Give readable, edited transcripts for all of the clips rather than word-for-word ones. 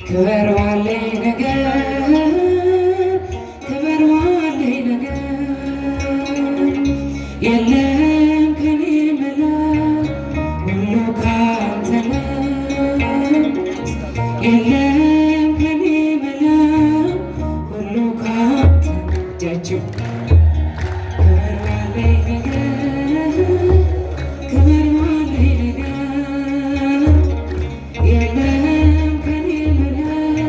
ክበር ባለኝ ነገር ክበር ባለኝ ነገር የለም ከኔ በላይ ሁሉ ካንተ ነው። የለም ከኔ በላይ ሁሉ ካንተ ነው። እጃችሁ ክበር ባለኝ ነገር ክበር ባለኝ ነገር የለም ከኔ በላይ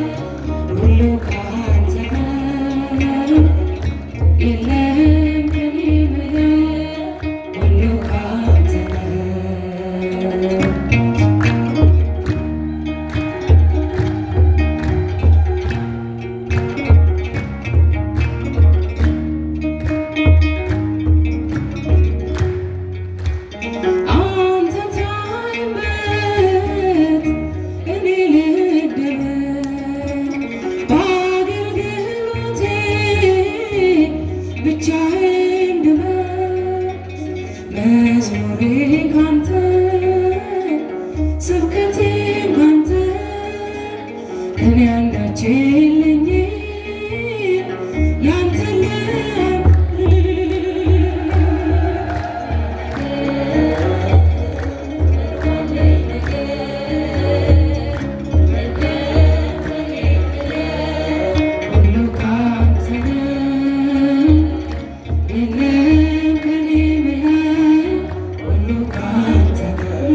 ሁሉ ካንተ ነው። የለም ከኔ በላይ ሁሉ ካንተ ነው። አንተ ታይበት እኔ ልደበቅ በአገልግሎቴ ብቻዬን ድመቅ መዝሙሬ ካንተ ስብከቴ ካንተ ከኔ አንዳች የለኝም ያንተ ሁሉ ካንተ ነው። የለም ከኔ በላይ ሁሉ ካንተ ነው።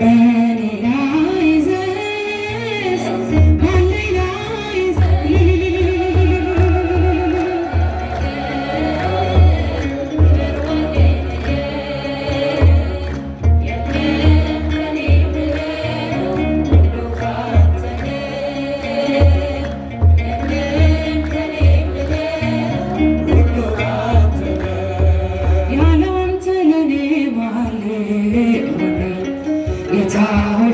በኔ ላይ ዘዝ ባለኝ ላይ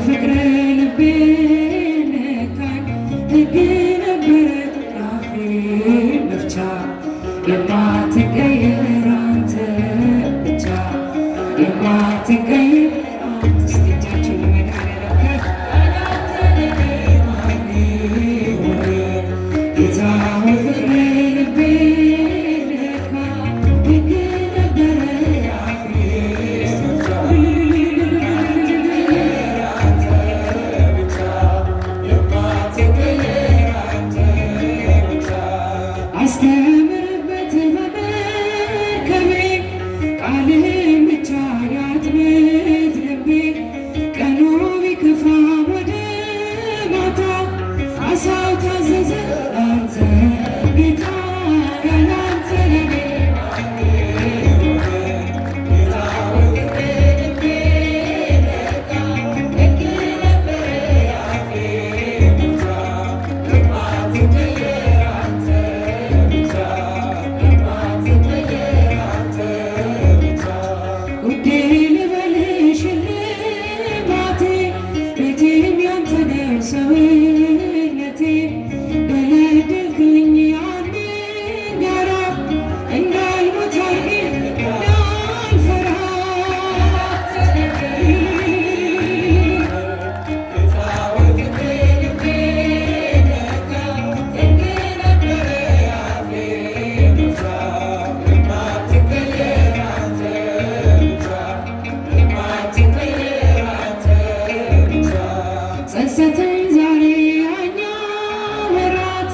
ፍቅር ልቤ ነካኝ ሕግ ነበረ አፌ መፍቻ የማትቀየር አንተ ብቻ የማትቀየር አንተ ስቴጃችን መድኃኒዓለም ጌታ ሆይ ፍቅር ልቤ ነካኝ ሕግ ነበረ አፌ አስተምርበት በመርከቤ ቃልህን ብቻ ያጥምት ልቤ ቀኑ ቢከፋ ወደ ማታ አሳው ታዘዘ አንተ ጌታ ያላንተ ለኔ ሰውነቴ ደለደልክልኝ ያንን ጋራ እንዳልሞት እንዳልፈራ ጸጸተኝ ዛሬ ያኛ ወራት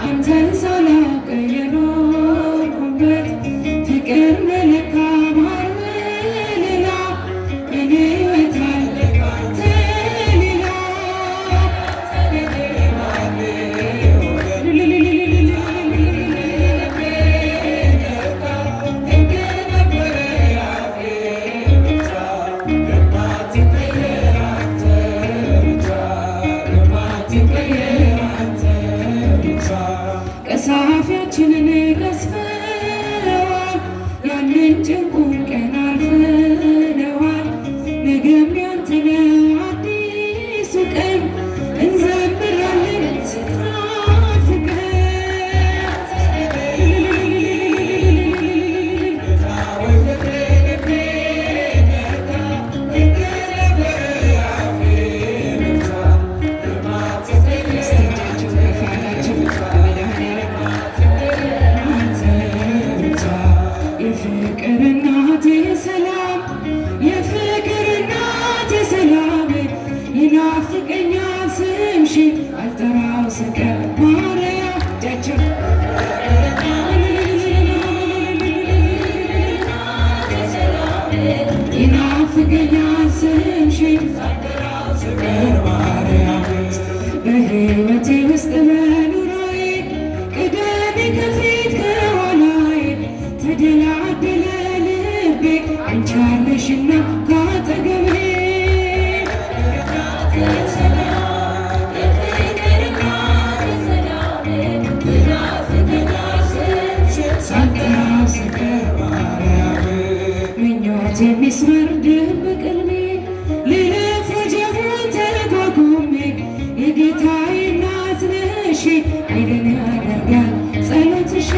አንተን ሳላውቅ የኖርኩበት ፍቅር መለካ ባህር ሌላ እኔ ሕይወት አለ ካንተ ሌላ ቀሳፊያችንን ቀስፈዋል ያንን ጭንቁን ቀን አልፈነዋል። ነገም ያንተ ነው አዲሱ ቀን እንዘምራለን ስትናፍቀን የፍቅር እናቴ ሰላም የፍቅር እናቴ ሰላም ይናፍቀኛል ስምሽን አልጠራው ስቀር ማርያም እጃችን ይናፍቀኛል ስምሽን አልጠራው ስቀር ማርያም በሕይወቴ ውስጥ በኑሮዬ ቅደሜ ከፊት ከኋላዬ ተደላደለ ልቤ አንቺ አለሽና ካጠገቤ ሳልጠራው ስቀር ማርያም ምኞት የሚስመር ድብቅ ሕልሜ ልለፍ ወጀቡን ተቋቁሜ የጌታዬ እናት ነሽ ኃይልን ያደርጋል ጸሎትሽ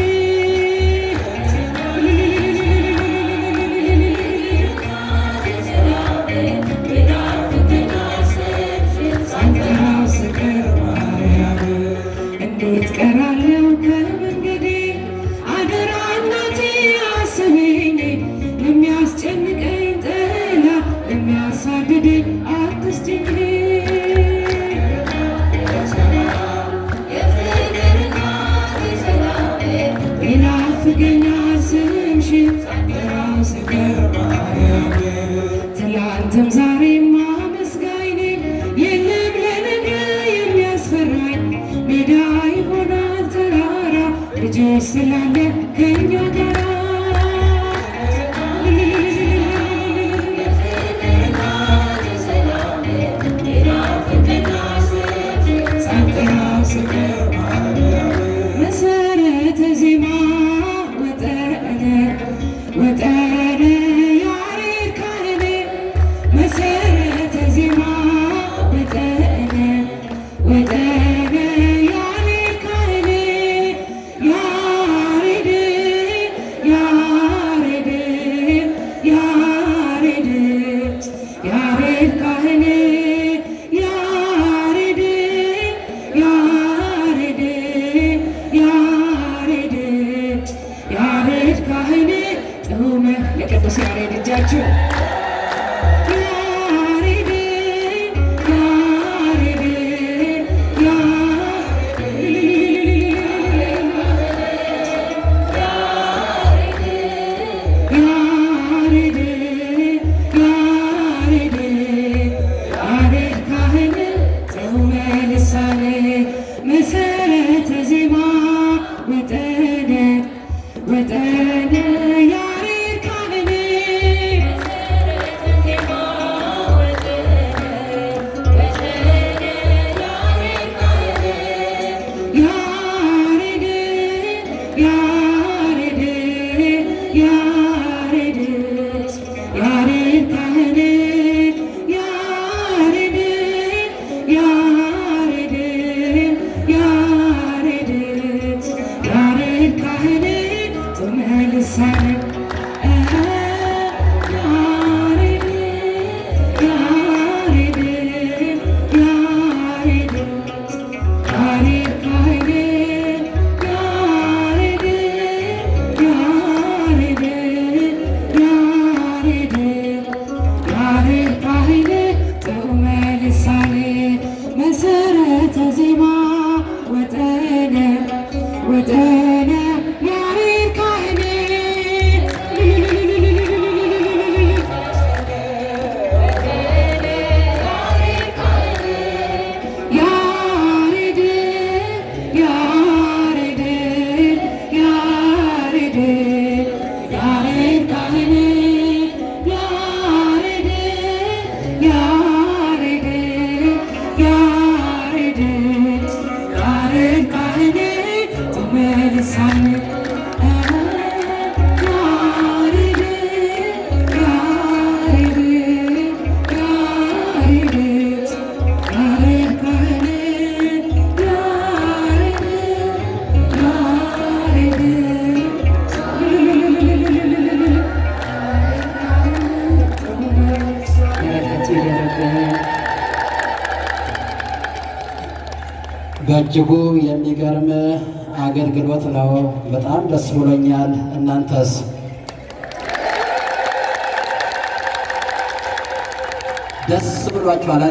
ሳልጠራው ስቀር ማርያም እንዴት ቀራለው ከመንገዴ አደራ እናቴ አስቢኝ ለሚያስጨንቀኝ ጠላት ለሚያሳድደኝ አትስጭኝ ይናፍቀኛል ስምሽን ሳልጠራው ስቀር ማርያም ትላንትም ዛሬም ማመስገን መሰረተ ዜማ ወጠነ ወጠነ ያሬድ ካህን ያሬድ ያሬድ ያሬድ ያሬድ ካህን ያሬድ ያሬድ ያሬድ ያሬድ ካህን ጥዑመ ለቅዱስ ያሬድ እጃችሁ መሰረተ ዜማ ወጠነ ወጠነ ያሬድ ካህን መሰረተ ዜማ ወጠነ ወጠነ ያሬድ ካህን ያሬድ ያሬድ ያሬድ ያሬድ ካህን ያሬድ ያሬድ ያሬድ ያሬድ ካህን ጥዑመ ልሳነ ያሬድ ያሬድ ያሬድ ያሬድ ካህን ያሬድ ያሬድ ያሬድ ያሬድ ካህን ጥዑመ ልሳነ መሰረተ ዜማ ወጠነ ወጠነ ያሬድ ካህን ያሬድ ያሬድ ያሬድ ያሬድ ካህን ያሬድ ያሬድ ያሬድ ያሬድ ካህን ጥዑመ ልሳነ ያሬድ ያሬድ ያሬድ ያሬድ ካህን ያሬድ ያሬድ በእጅጉ የሚገርም አገልግሎት ነው። በጣም ደስ ብሎኛል። እናንተስ? ደስ ብሏችኋል?